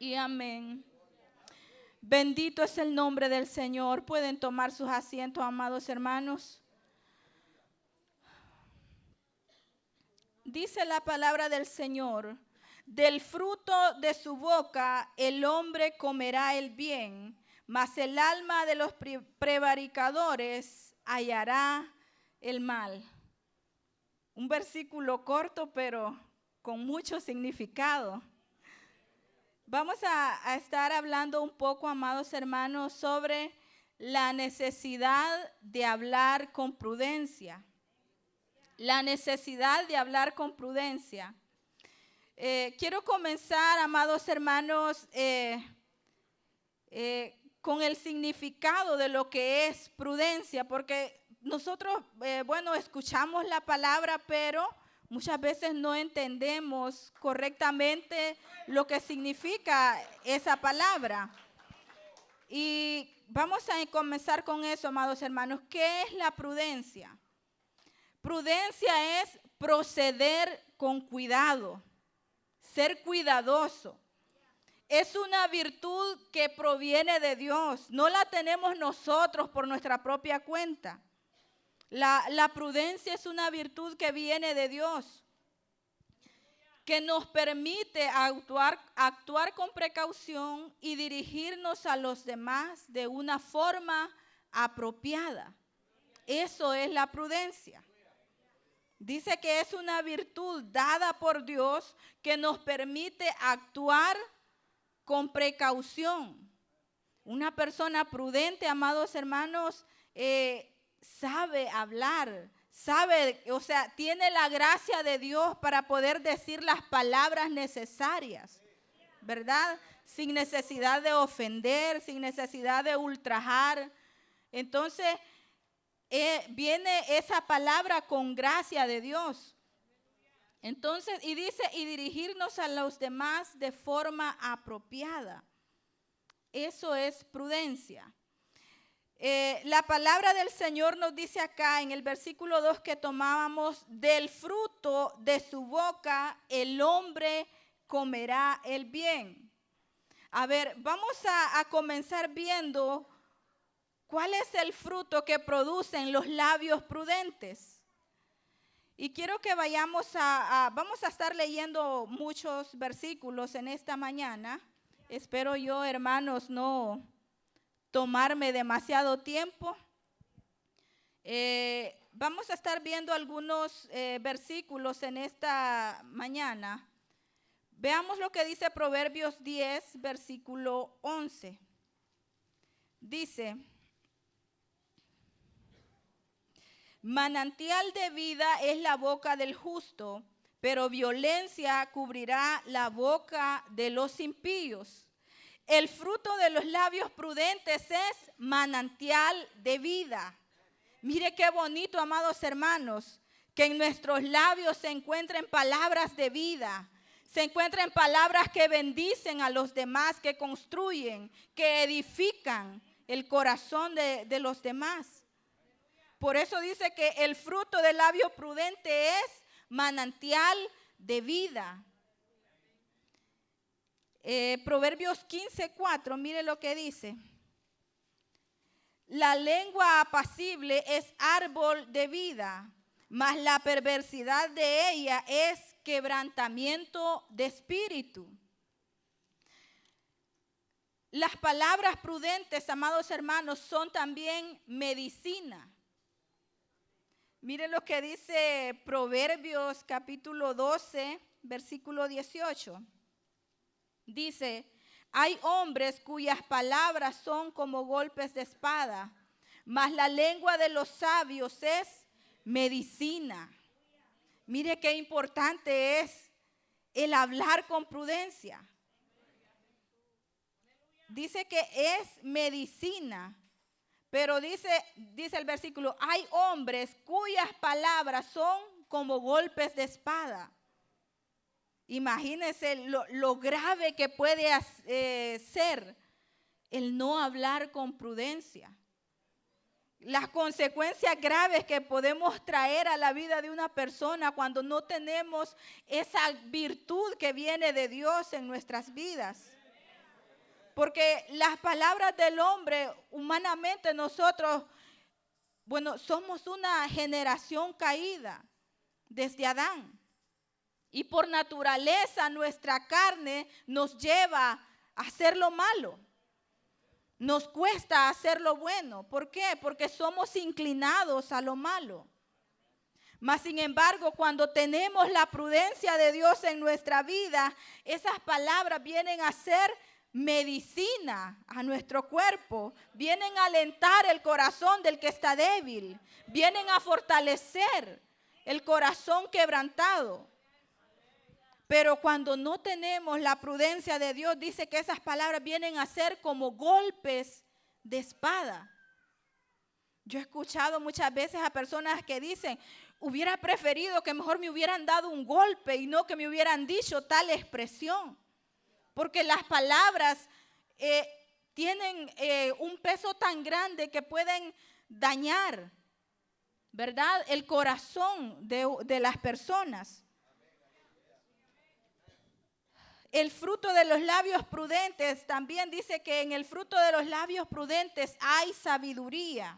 Y amén. Bendito es el nombre del Señor. Pueden tomar sus asientos, amados hermanos. Dice la palabra del Señor: del fruto de su boca el hombre comerá el bien, mas el alma de los prevaricadores hallará el mal. Un versículo corto, pero con mucho significado. Vamos a estar hablando un poco, amados hermanos, sobre la necesidad de hablar con prudencia. La necesidad de hablar con prudencia. Quiero comenzar, amados hermanos, con el significado de lo que es prudencia, porque nosotros, escuchamos la palabra, pero muchas veces no entendemos correctamente lo que significa esa palabra. Y vamos a comenzar con eso, amados hermanos. ¿Qué es la prudencia? Prudencia es proceder con cuidado, ser cuidadoso. Es una virtud que proviene de Dios. No la tenemos nosotros por nuestra propia cuenta. La prudencia es una virtud que viene de Dios, que nos permite actuar con precaución y dirigirnos a los demás de una forma apropiada. Eso es la prudencia. Dice que es una virtud dada por Dios que nos permite actuar con precaución. Una persona prudente, amados hermanos, sabe hablar, tiene la gracia de Dios para poder decir las palabras necesarias, ¿verdad? Sin necesidad de ofender, sin necesidad de ultrajar. Entonces, viene esa palabra con gracia de Dios. Entonces, y dice, y dirigirnos a los demás de forma apropiada. Eso es prudencia. La palabra del Señor nos dice acá en el versículo 2 que tomábamos: del fruto de su boca el hombre comerá el bien. A ver, vamos a comenzar viendo cuál es el fruto que producen los labios prudentes. Y quiero que vamos a estar leyendo muchos versículos en esta mañana. Espero yo, hermanos, no tomarme demasiado tiempo. Vamos a estar viendo algunos versículos en esta mañana. Veamos lo que dice Proverbios 10, versículo 11. Dice: manantial de vida es la boca del justo, pero violencia cubrirá la boca de los impíos. El fruto de los labios prudentes es manantial de vida. Mire qué bonito, amados hermanos, que en nuestros labios se encuentren palabras de vida, se encuentren palabras que bendicen a los demás, que construyen, que edifican el corazón de los demás. Por eso dice que el fruto del labio prudente es manantial de vida. Proverbios 15:4, mire lo que dice: la lengua apacible es árbol de vida, mas la perversidad de ella es quebrantamiento de espíritu. Las palabras prudentes, amados hermanos, son también medicina. Miren lo que dice Proverbios capítulo 12, versículo 18. Dice: hay hombres cuyas palabras son como golpes de espada, mas la lengua de los sabios es medicina. Mire qué importante es el hablar con prudencia. Dice que es medicina. Pero dice el versículo: hay hombres cuyas palabras son como golpes de espada. Imagínense lo grave que puede ser el no hablar con prudencia. Las consecuencias graves que podemos traer a la vida de una persona cuando no tenemos esa virtud que viene de Dios en nuestras vidas. Porque las palabras del hombre, humanamente nosotros, bueno, somos una generación caída desde Adán. Y por naturaleza nuestra carne nos lleva a hacer lo malo. Nos cuesta hacer lo bueno. ¿Por qué? Porque somos inclinados a lo malo. Mas sin embargo, cuando tenemos la prudencia de Dios en nuestra vida, esas palabras vienen a ser medicina a nuestro cuerpo, vienen a alentar el corazón del que está débil, vienen a fortalecer el corazón quebrantado. Pero cuando no tenemos la prudencia de Dios, dice que esas palabras vienen a ser como golpes de espada. Yo he escuchado muchas veces a personas que dicen, hubiera preferido que mejor me hubieran dado un golpe y no que me hubieran dicho tal expresión. Porque las palabras tienen un peso tan grande que pueden dañar, ¿verdad?, el corazón de las personas. El fruto de los labios prudentes, también dice que en el fruto de los labios prudentes hay sabiduría.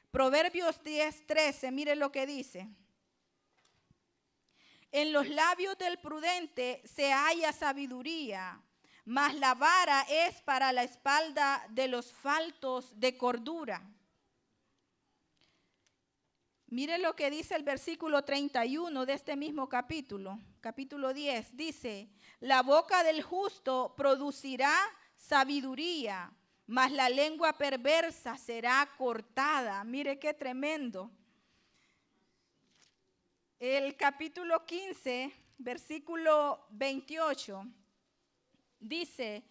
Proverbios 10:13, mire lo que dice. En los labios del prudente se halla sabiduría, mas la vara es para la espalda de los faltos de cordura. Mire lo que dice el versículo 31 de este mismo capítulo, capítulo 10. Dice, la boca del justo producirá sabiduría, mas la lengua perversa será cortada. Mire qué tremendo. El capítulo 15, versículo 28, dice,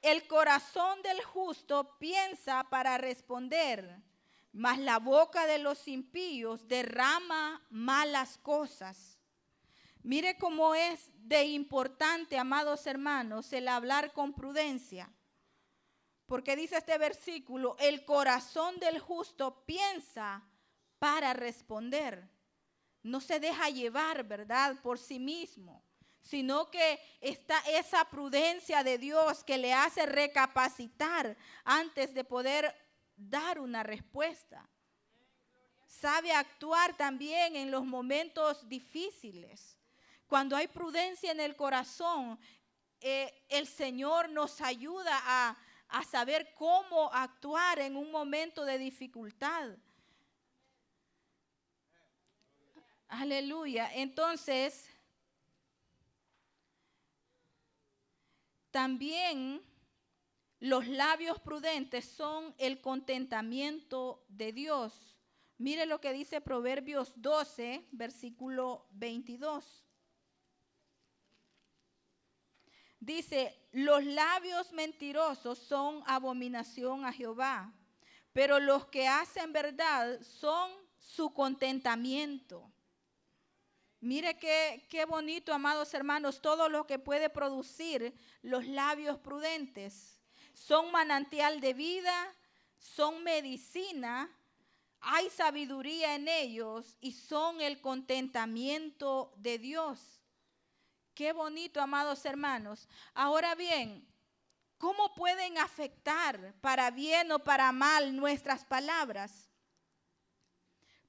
el corazón del justo piensa para responder, mas la boca de los impíos derrama malas cosas. Mire cómo es de importante, amados hermanos, el hablar con prudencia. Porque dice este versículo, el corazón del justo piensa para responder. No se deja llevar, ¿verdad?, por sí mismo, sino que está esa prudencia de Dios que le hace recapacitar antes de poder dar una respuesta. Sabe actuar también en los momentos difíciles. Cuando hay prudencia en el corazón, el Señor nos ayuda a saber cómo actuar en un momento de dificultad. Aleluya. Entonces, también los labios prudentes son el contentamiento de Dios. Mire lo que dice Proverbios 12, versículo 22. Dice, los labios mentirosos son abominación a Jehová, pero los que hacen verdad son su contentamiento. Mire qué bonito, amados hermanos, todo lo que puede producir los labios prudentes. Son manantial de vida, son medicina, hay sabiduría en ellos y son el contentamiento de Dios. Qué bonito, amados hermanos. Ahora bien, ¿cómo pueden afectar para bien o para mal nuestras palabras?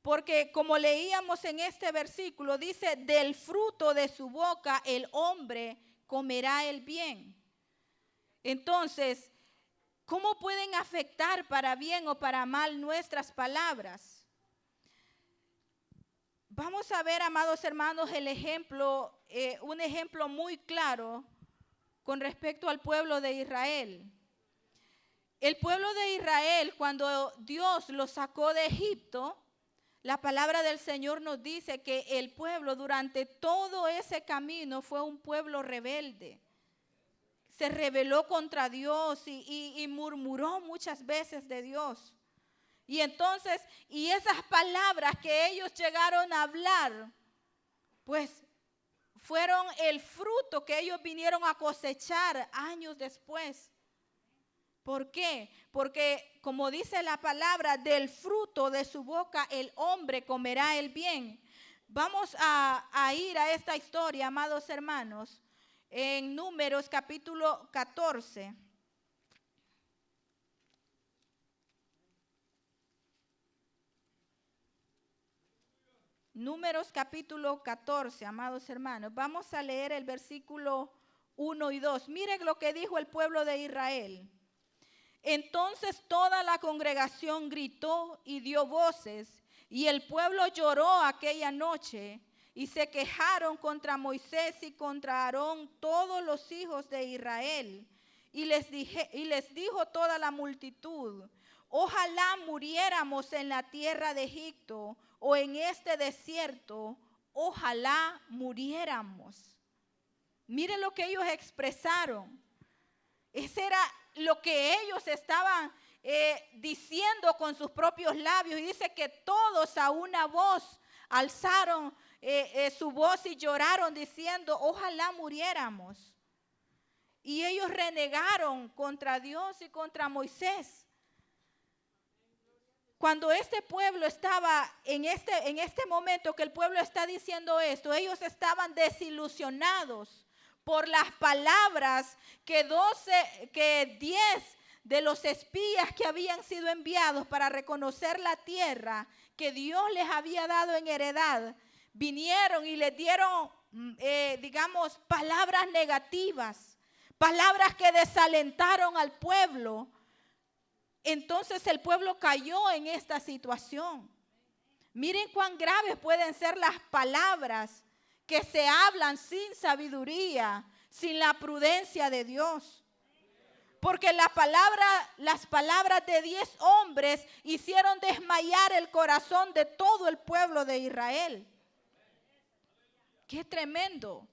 Porque como leíamos en este versículo, dice, del fruto de su boca el hombre comerá el bien. Entonces, ¿cómo pueden afectar para bien o para mal nuestras palabras? Vamos a ver, amados hermanos, el ejemplo, un ejemplo muy claro con respecto al pueblo de Israel. El pueblo de Israel, cuando Dios los sacó de Egipto, la palabra del Señor nos dice que el pueblo durante todo ese camino fue un pueblo rebelde. Se rebeló contra Dios y murmuró muchas veces de Dios. Y entonces, y esas palabras que ellos llegaron a hablar, pues fueron el fruto que ellos vinieron a cosechar años después. ¿Por qué? Porque como dice la palabra, del fruto de su boca el hombre comerá el bien. Vamos a ir a esta historia, amados hermanos, en Números capítulo 14. Números capítulo 14, amados hermanos. Vamos a leer el versículo 1 y 2. Miren lo que dijo el pueblo de Israel. Entonces toda la congregación gritó y dio voces, y el pueblo lloró aquella noche, y se quejaron contra Moisés y contra Aarón todos los hijos de Israel. Y les dijo toda la multitud: ojalá muriéramos en la tierra de Egipto o en este desierto, ojalá muriéramos. Miren lo que ellos expresaron. Ese era lo que ellos estaban diciendo con sus propios labios. Y dice que todos a una voz alzaron su voz y lloraron diciendo: ojalá muriéramos. Y ellos renegaron contra Dios y contra Moisés. Cuando este pueblo estaba en este momento que el pueblo está diciendo esto, ellos estaban desilusionados por las palabras que 10 de los espías que habían sido enviados para reconocer la tierra que Dios les había dado en heredad, vinieron y les dieron, palabras negativas, palabras que desalentaron al pueblo. Entonces el pueblo cayó en esta situación. Miren cuán graves pueden ser las palabras que se hablan sin sabiduría, sin la prudencia de Dios. Porque las palabras de 10 hombres hicieron desmayar el corazón de todo el pueblo de Israel. ¡Qué tremendo!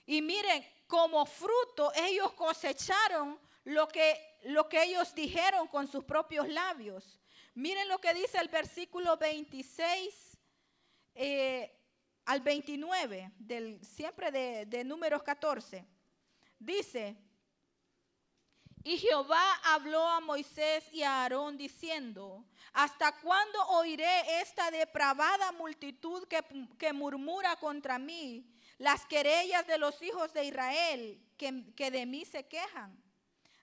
Y miren, como fruto ellos cosecharon lo que ellos dijeron con sus propios labios. Miren lo que dice el versículo 26 al 29, siempre de Números 14. Dice: y Jehová habló a Moisés y a Aarón diciendo: ¿hasta cuándo oiré esta depravada multitud que murmura contra mí las querellas de los hijos de Israel que de mí se quejan?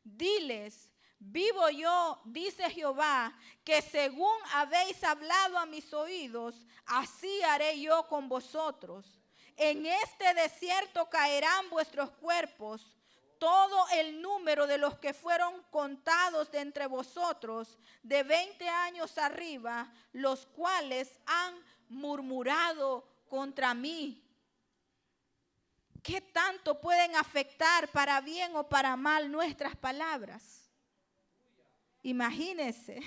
Diles: vivo yo, dice Jehová, que según habéis hablado a mis oídos, así haré yo con vosotros. En este desierto caerán vuestros cuerpos, todo el número de los que fueron contados de entre vosotros, de 20 años arriba, los cuales han murmurado contra mí. ¿Qué tanto pueden afectar para bien o para mal nuestras palabras? Imagínense.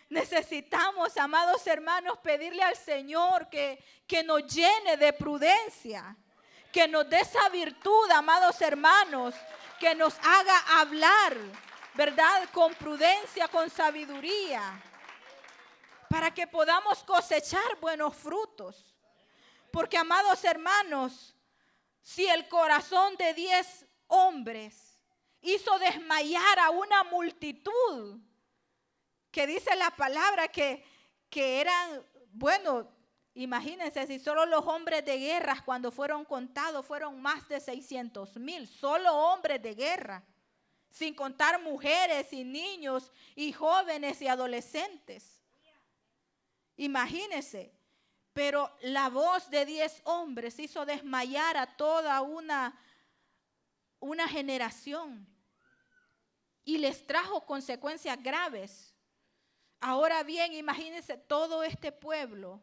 Necesitamos, amados hermanos, pedirle al Señor que nos llene de prudencia, que nos dé esa virtud, amados hermanos, que nos haga hablar, ¿verdad? Con prudencia, con sabiduría, para que podamos cosechar buenos frutos. Porque, amados hermanos, si el corazón de 10 hombres hizo desmayar a una multitud, que dice la palabra que eran, imagínense, si solo los hombres de guerra cuando fueron contados fueron más de 600,000, solo hombres de guerra, sin contar mujeres y niños y jóvenes y adolescentes. Imagínense. Pero la voz de 10 hombres hizo desmayar a toda una generación y les trajo consecuencias graves. Ahora bien, imagínense todo este pueblo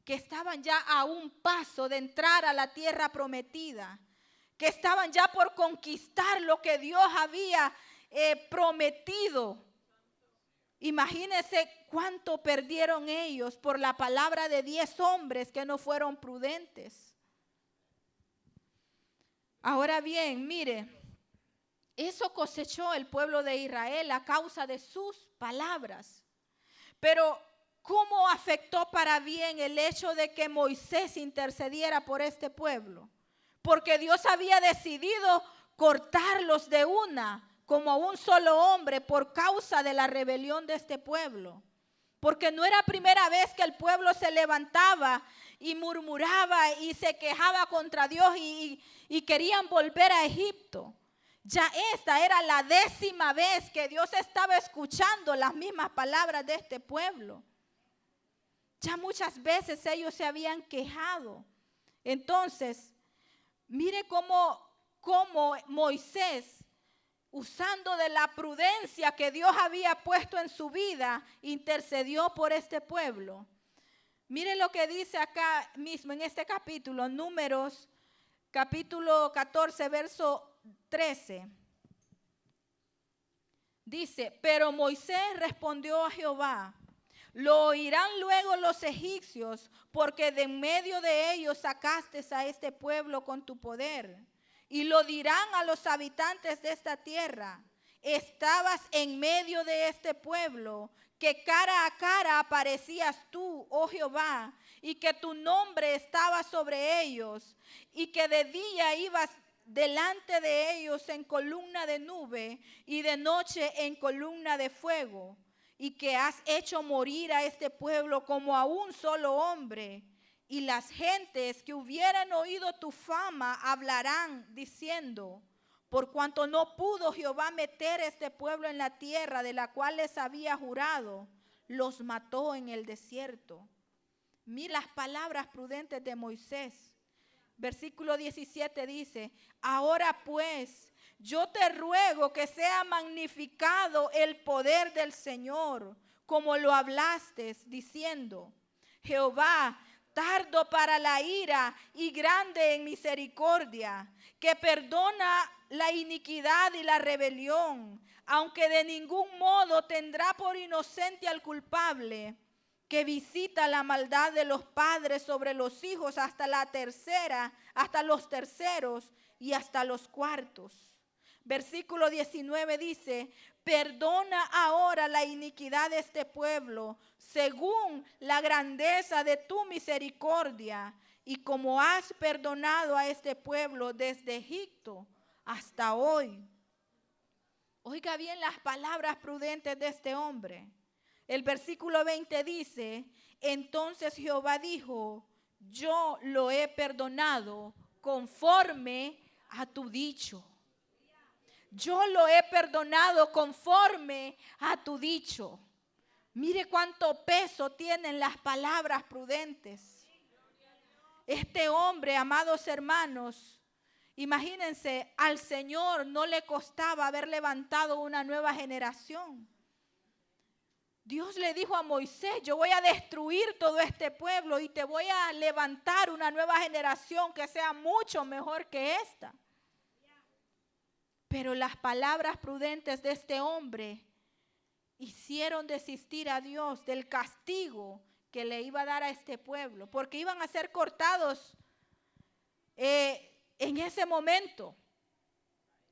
que estaban ya a un paso de entrar a la tierra prometida, que estaban ya por conquistar lo que Dios había prometido. Imagínense cuánto perdieron ellos por la palabra de 10 hombres que no fueron prudentes. Ahora bien, mire, eso cosechó el pueblo de Israel a causa de sus palabras. Pero ¿cómo afectó para bien el hecho de que Moisés intercediera por este pueblo? Porque Dios había decidido cortarlos de una, como un solo hombre, por causa de la rebelión de este pueblo. Porque no era primera vez que el pueblo se levantaba y murmuraba y se quejaba contra Dios y querían volver a Egipto. Ya esta era la 10ª vez que Dios estaba escuchando las mismas palabras de este pueblo. Ya muchas veces ellos se habían quejado. Entonces, mire cómo Moisés, usando de la prudencia que Dios había puesto en su vida, intercedió por este pueblo. Mire lo que dice acá mismo en este capítulo, Números, capítulo 14, verso 13. Dice, pero Moisés respondió a Jehová: lo oirán luego los egipcios, porque de en medio de ellos sacaste a este pueblo con tu poder. Y lo dirán a los habitantes de esta tierra: estabas en medio de este pueblo, que cara a cara aparecías tú, oh Jehová, y que tu nombre estaba sobre ellos, y que de día ibas delante de ellos en columna de nube, y de noche en columna de fuego, y que has hecho morir a este pueblo como a un solo hombre. Y las gentes que hubieran oído tu fama hablarán diciendo: por cuanto no pudo Jehová meter este pueblo en la tierra de la cual les había jurado, los mató en el desierto. Mira las palabras prudentes de Moisés. Versículo 17 dice: ahora pues, yo te ruego que sea magnificado el poder del Señor, como lo hablaste, diciendo: Jehová, tardo para la ira y grande en misericordia, que perdona la iniquidad y la rebelión, aunque de ningún modo tendrá por inocente al culpable, que visita la maldad de los padres sobre los hijos hasta la tercera, hasta los terceros y hasta los cuartos. Versículo 19 dice: perdona ahora la iniquidad de este pueblo, según la grandeza de tu misericordia, y como has perdonado a este pueblo desde Egipto hasta hoy. Oiga bien las palabras prudentes de este hombre. El versículo 20 dice: entonces Jehová dijo: yo lo he perdonado conforme a tu dicho. Yo lo he perdonado conforme a tu dicho. Mire cuánto peso tienen las palabras prudentes. Este hombre, amados hermanos, imagínense, al Señor no le costaba haber levantado una nueva generación. Dios le dijo a Moisés: yo voy a destruir todo este pueblo y te voy a levantar una nueva generación que sea mucho mejor que esta. Pero las palabras prudentes de este hombre hicieron desistir a Dios del castigo que le iba a dar a este pueblo, porque iban a ser cortados en ese momento.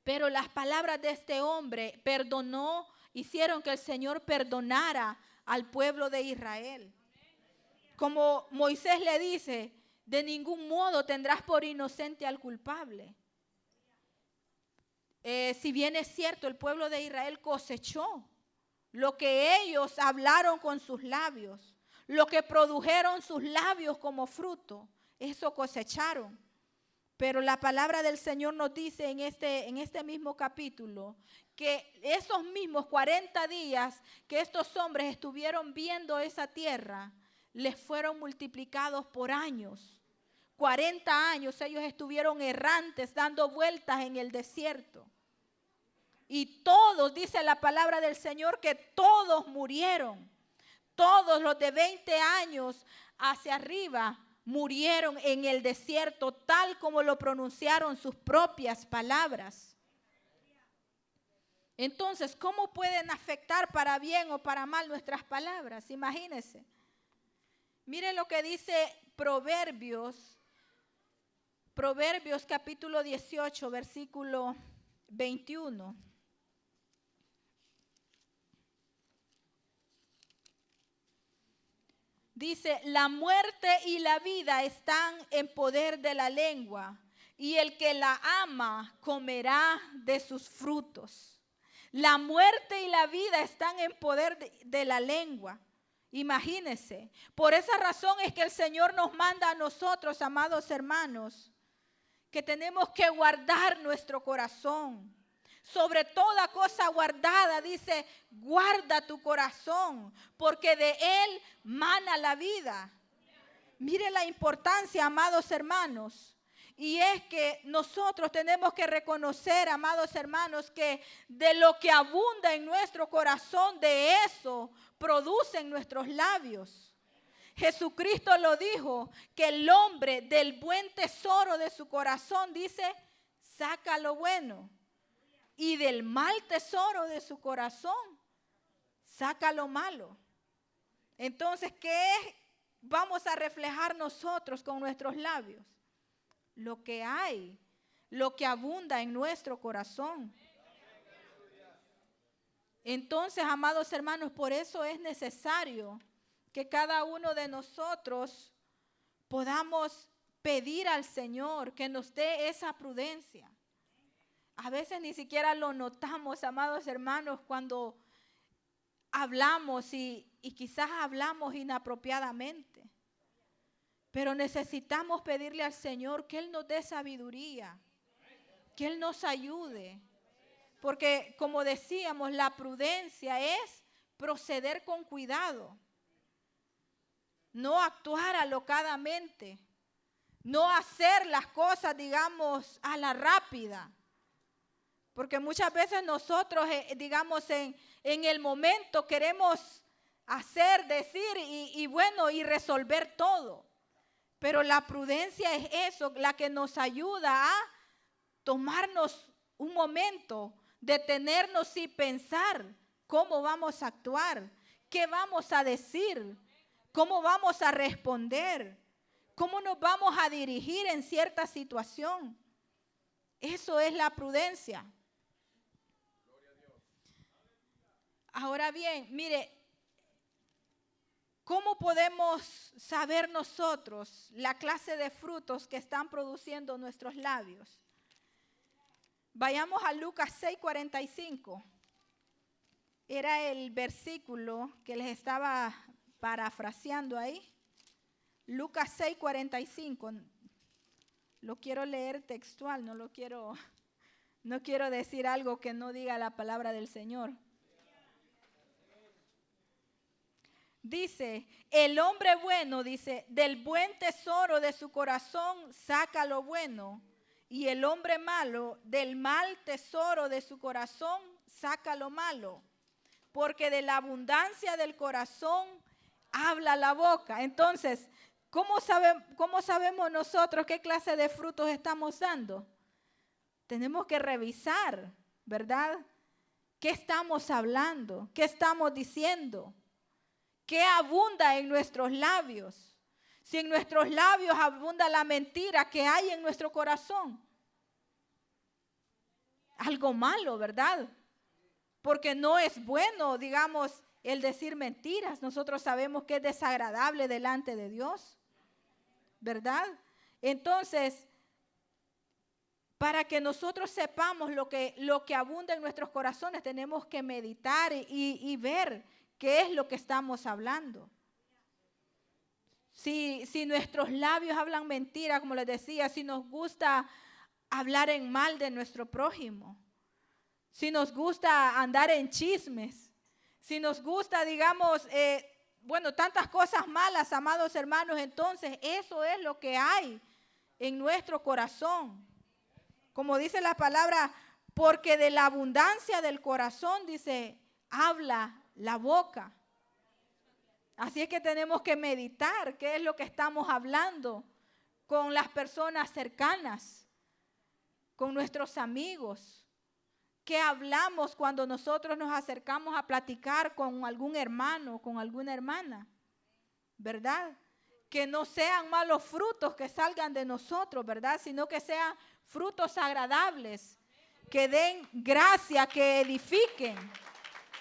Pero las palabras de este hombre hicieron que el Señor perdonara al pueblo de Israel. Como Moisés le dice: de ningún modo tendrás por inocente al culpable. Si bien es cierto, el pueblo de Israel cosechó lo que ellos hablaron con sus labios, lo que produjeron sus labios como fruto, eso cosecharon. Pero la palabra del Señor nos dice en este mismo capítulo que esos mismos 40 días que estos hombres estuvieron viendo esa tierra, les fueron multiplicados por años. 40 años ellos estuvieron errantes, dando vueltas en el desierto. Y todos, dice la palabra del Señor, que todos murieron. Todos los de 20 años hacia arriba murieron en el desierto, tal como lo pronunciaron sus propias palabras. Entonces, ¿cómo pueden afectar para bien o para mal nuestras palabras? Imagínense. Miren lo que dice Proverbios capítulo 18, versículo 21. Dice: la muerte y la vida están en poder de la lengua, y el que la ama comerá de sus frutos. La muerte y la vida están en poder de la lengua. Imagínense. Por esa razón es que el Señor nos manda a nosotros, amados hermanos, que tenemos que guardar nuestro corazón. sobre toda cosa guardada, dice, guarda tu corazón, porque de él mana la vida. Mire la importancia, amados hermanos. Y es que nosotros tenemos que reconocer, amados hermanos, que de lo que abunda en nuestro corazón, de eso producen nuestros labios. Jesucristo lo dijo, que el hombre del buen tesoro de su corazón, dice, saca lo bueno. Y del mal tesoro de su corazón, saca lo malo. Entonces, ¿qué vamos a reflejar nosotros con nuestros labios? Lo que hay, lo que abunda en nuestro corazón. Entonces, amados hermanos, por eso es necesario que cada uno de nosotros podamos pedir al Señor que nos dé esa prudencia. A veces ni siquiera lo notamos, amados hermanos, cuando hablamos y quizás hablamos inapropiadamente. Pero necesitamos pedirle al Señor que Él nos dé sabiduría, que Él nos ayude. Porque como decíamos, la prudencia es proceder con cuidado, no actuar alocadamente, no hacer las cosas, digamos, a la rápida. Porque muchas veces nosotros, digamos, en el momento queremos hacer, decir y resolver todo. Pero la prudencia es eso, la que nos ayuda a tomarnos un momento, detenernos y pensar cómo vamos a actuar, qué vamos a decir, cómo vamos a responder, cómo nos vamos a dirigir en cierta situación. Eso es la prudencia. Ahora bien, mire, ¿cómo podemos saber nosotros la clase de frutos que están produciendo nuestros labios? Vayamos a Lucas 6:45. Era el versículo que les estaba parafraseando ahí. Lucas 6:45. Lo quiero leer textual, no quiero decir algo que no diga la palabra del Señor. Dice, el hombre bueno, dice, del buen tesoro de su corazón saca lo bueno. Y el hombre malo, del mal tesoro de su corazón saca lo malo. Porque de la abundancia del corazón habla la boca. Entonces, ¿cómo sabemos nosotros qué clase de frutos estamos dando? Tenemos que revisar, ¿verdad? ¿Qué estamos hablando? ¿Qué estamos diciendo? ¿Qué abunda en nuestros labios? Si en nuestros labios abunda la mentira, ¿qué hay en nuestro corazón? Algo malo, ¿verdad? Porque no es bueno, digamos, el decir mentiras. Nosotros sabemos que es desagradable delante de Dios, ¿verdad? Entonces, para que nosotros sepamos lo que abunda en nuestros corazones, tenemos que meditar y ver qué es lo que estamos hablando. Si nuestros labios hablan mentira, como les decía, si nos gusta hablar en mal de nuestro prójimo, si nos gusta andar en chismes, si nos gusta, digamos, tantas cosas malas, amados hermanos, entonces eso es lo que hay en nuestro corazón. Como dice la palabra, porque de la abundancia del corazón, dice, habla la boca. Así es que tenemos que meditar qué es lo que estamos hablando con las personas cercanas, con nuestros amigos. ¿Qué hablamos cuando nosotros nos acercamos a platicar con algún hermano, con alguna hermana? ¿Verdad? Que no sean malos frutos que salgan de nosotros, ¿verdad? Sino que sean frutos agradables, que den gracia, que edifiquen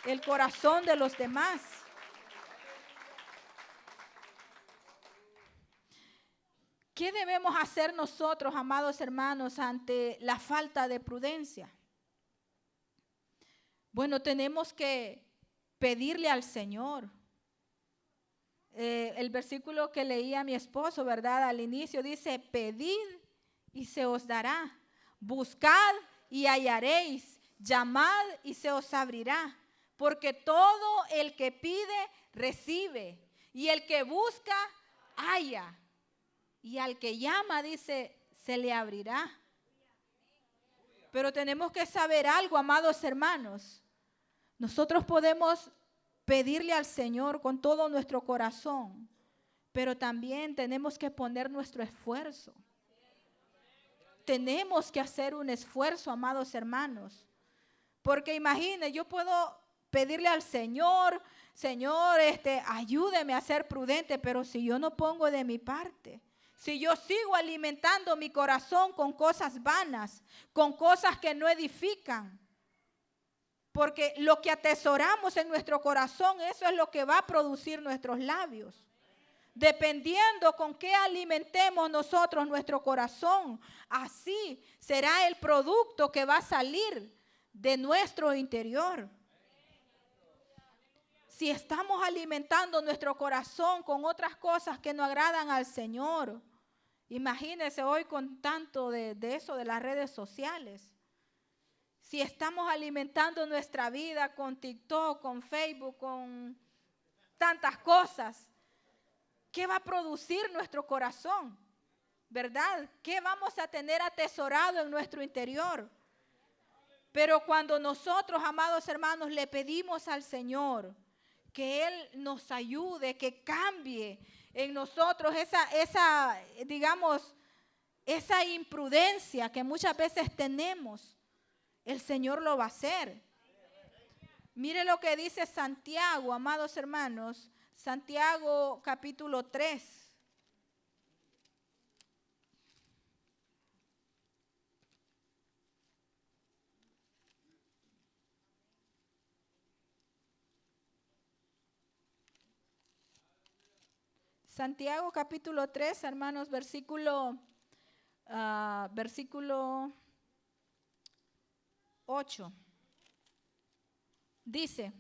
el corazón de los demás. ¿Qué debemos hacer nosotros, amados hermanos, ante la falta de prudencia? Bueno, tenemos que pedirle al Señor. El versículo que leía mi esposo, ¿verdad? Al inicio dice, pedid y se os dará. Buscad y hallaréis. llamad y se os abrirá, porque todo el que pide, recibe, y el que busca, halla, y al que llama, dice, se le abrirá. Pero tenemos que saber algo, amados hermanos. Nosotros podemos pedirle al Señor con todo nuestro corazón, pero también tenemos que poner nuestro esfuerzo. Tenemos que hacer un esfuerzo, amados hermanos. Porque imagine, yo puedo pedirle al Señor, Señor, ayúdeme a ser prudente, pero si yo no pongo de mi parte, si yo sigo alimentando mi corazón con cosas vanas, con cosas que no edifican, porque lo que atesoramos en nuestro corazón, eso es lo que va a producir nuestros labios. Dependiendo con qué alimentemos nosotros nuestro corazón, así será el producto que va a salir de nuestro interior. Si estamos alimentando nuestro corazón con otras cosas que no agradan al Señor, imagínense hoy con tanto de eso de las redes sociales. Si estamos alimentando nuestra vida con TikTok, con Facebook, con tantas cosas, ¿qué va a producir nuestro corazón? ¿Verdad? ¿Qué vamos a tener atesorado en nuestro interior? Pero cuando nosotros, amados hermanos, le pedimos al Señor que Él nos ayude, que cambie en nosotros esa imprudencia que muchas veces tenemos, el Señor lo va a hacer. Mire lo que dice Santiago, amados hermanos, Santiago capítulo 3. Santiago capítulo 3, hermanos, versículo 8. Dice,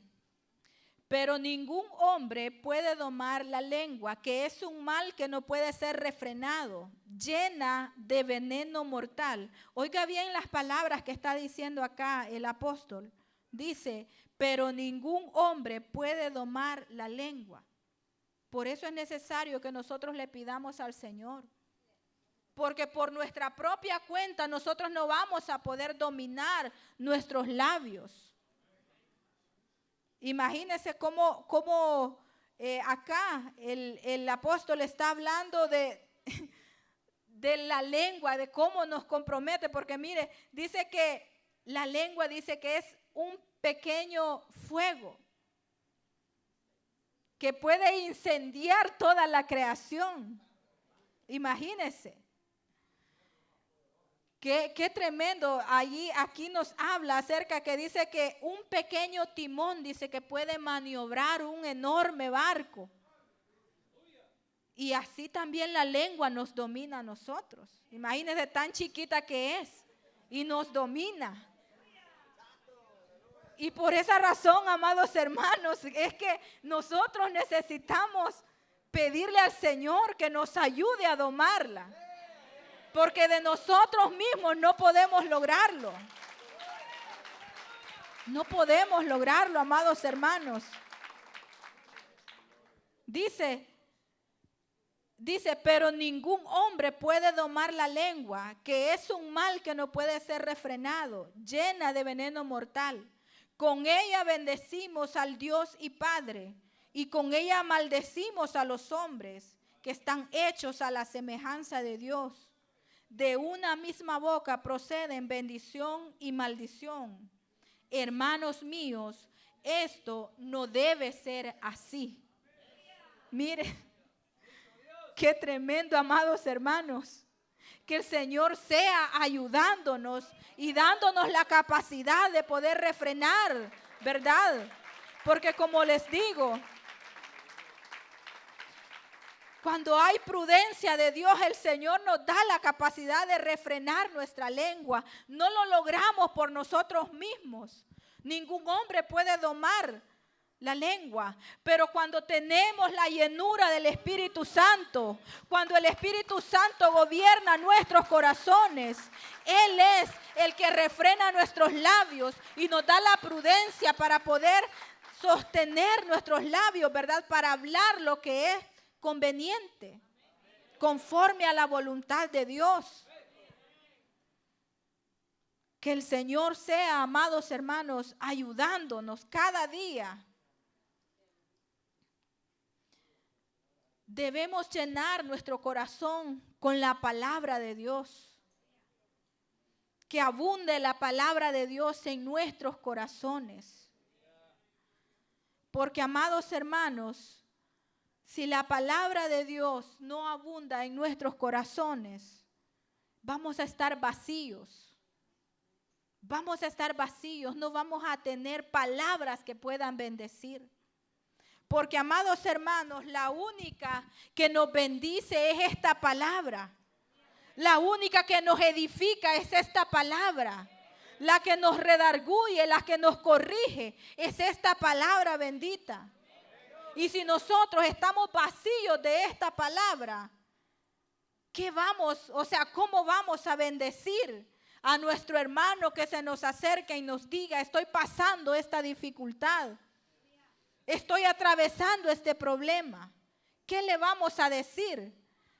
pero ningún hombre puede domar la lengua, que es un mal que no puede ser refrenado, llena de veneno mortal. Oiga bien las palabras que está diciendo acá el apóstol. Dice, pero ningún hombre puede domar la lengua. Por eso es necesario que nosotros le pidamos al Señor. Porque por nuestra propia cuenta nosotros no vamos a poder dominar nuestros labios. Imagínense cómo acá el apóstol está hablando de la lengua, de cómo nos compromete. Porque mire, dice que la lengua dice que es un pequeño fuego que puede incendiar toda la creación. Imagínense. Qué tremendo. Aquí nos habla acerca que dice que un pequeño timón dice que puede maniobrar un enorme barco. Y así también la lengua nos domina a nosotros. Imagínense tan chiquita que es y nos domina. Y por esa razón, amados hermanos, es que nosotros necesitamos pedirle al Señor que nos ayude a domarla. Porque de nosotros mismos no podemos lograrlo. No podemos lograrlo, amados hermanos. Dice, pero ningún hombre puede domar la lengua, que es un mal que no puede ser refrenado, llena de veneno mortal. Con ella bendecimos al Dios y Padre, y con ella maldecimos a los hombres que están hechos a la semejanza de Dios. De una misma boca proceden bendición y maldición. Hermanos míos, esto no debe ser así. Mire, qué tremendo, amados hermanos. Que el Señor sea ayudándonos y dándonos la capacidad de poder refrenar, ¿verdad? Porque como les digo, cuando hay prudencia de Dios, el Señor nos da la capacidad de refrenar nuestra lengua. No lo logramos por nosotros mismos. Ningún hombre puede domar la lengua. Pero cuando tenemos la llenura del Espíritu Santo, cuando el Espíritu Santo gobierna nuestros corazones, Él es el que refrena nuestros labios y nos da la prudencia para poder sostener nuestros labios, ¿verdad? Para hablar lo que es conveniente, conforme a la voluntad de Dios. Que el Señor sea, amados hermanos, ayudándonos cada día. Debemos llenar nuestro corazón con la palabra de Dios. Que abunde la palabra de Dios en nuestros corazones. Porque, amados hermanos, si la palabra de Dios no abunda en nuestros corazones, vamos a estar vacíos. Vamos a estar vacíos, no vamos a tener palabras que puedan bendecir. Porque, amados hermanos, la única que nos bendice es esta palabra. La única que nos edifica es esta palabra. La que nos redarguye, la que nos corrige, es esta palabra bendita. Y si nosotros estamos vacíos de esta palabra, ¿cómo vamos a bendecir a nuestro hermano que se nos acerca y nos diga, estoy pasando esta dificultad, estoy atravesando este problema? ¿Qué le vamos a decir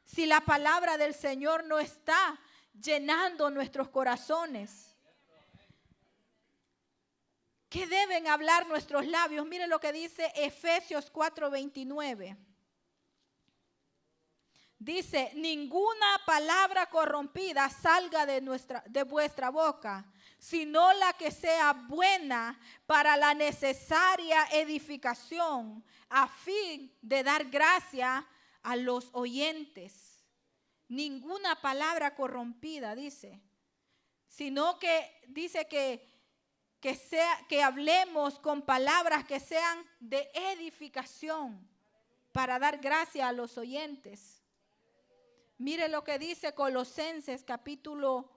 si la palabra del Señor no está llenando nuestros corazones? ¿Qué deben hablar nuestros labios? Miren lo que dice Efesios 4:29. Dice, ninguna palabra corrompida salga de vuestra boca, sino la que sea buena para la necesaria edificación, a fin de dar gracia a los oyentes. Ninguna palabra corrompida, dice, sino que dice que hablemos con palabras que sean de edificación para dar gracia a los oyentes. Mire lo que dice Colosenses capítulo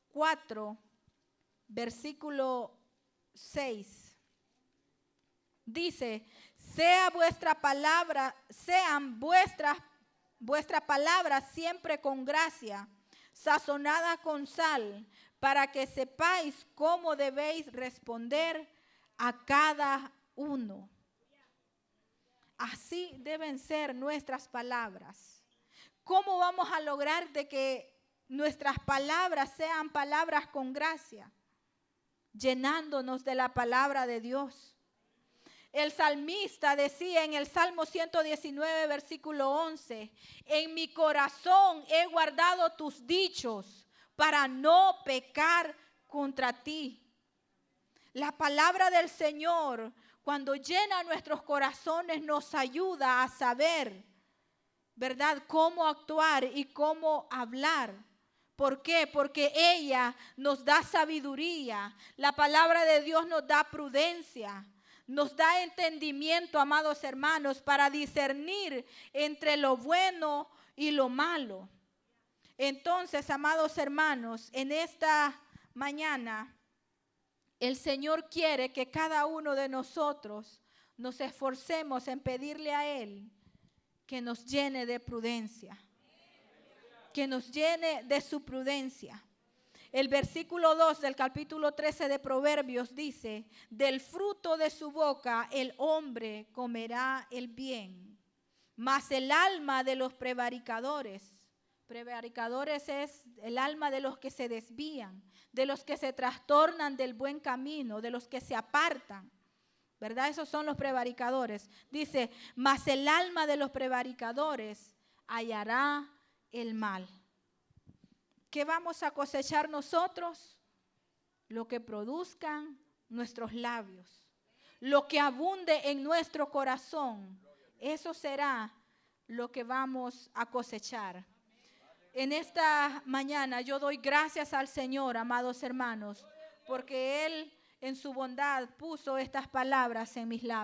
4, versículo 6. Dice, sean vuestras palabras siempre con gracia, sazonada con sal, para que sepáis cómo debéis responder a cada uno. Así deben ser nuestras palabras. ¿Cómo vamos a lograr de que nuestras palabras sean palabras con gracia? Llenándonos de la palabra de Dios. El salmista decía en el Salmo 119, versículo 11, en mi corazón he guardado tus dichos para no pecar contra ti. La palabra del Señor, cuando llena nuestros corazones, nos ayuda a saber, ¿verdad?, cómo actuar y cómo hablar. ¿Por qué? Porque ella nos da sabiduría. La palabra de Dios nos da prudencia. Nos da entendimiento, amados hermanos, para discernir entre lo bueno y lo malo. Entonces, amados hermanos, en esta mañana, el Señor quiere que cada uno de nosotros nos esforcemos en pedirle a Él que nos llene de prudencia, que nos llene de su prudencia. El versículo 2 del capítulo 13 de Proverbios dice, del fruto de su boca el hombre comerá el bien, mas el alma de los prevaricadores es el alma de los que se desvían, de los que se trastornan del buen camino, de los que se apartan, ¿verdad? Esos son los prevaricadores. Dice, mas el alma de los prevaricadores hallará el mal. ¿Qué vamos a cosechar nosotros? Lo que produzcan nuestros labios, lo que abunde en nuestro corazón, eso será lo que vamos a cosechar. En esta mañana yo doy gracias al Señor, amados hermanos, porque Él en su bondad puso estas palabras en mis labios.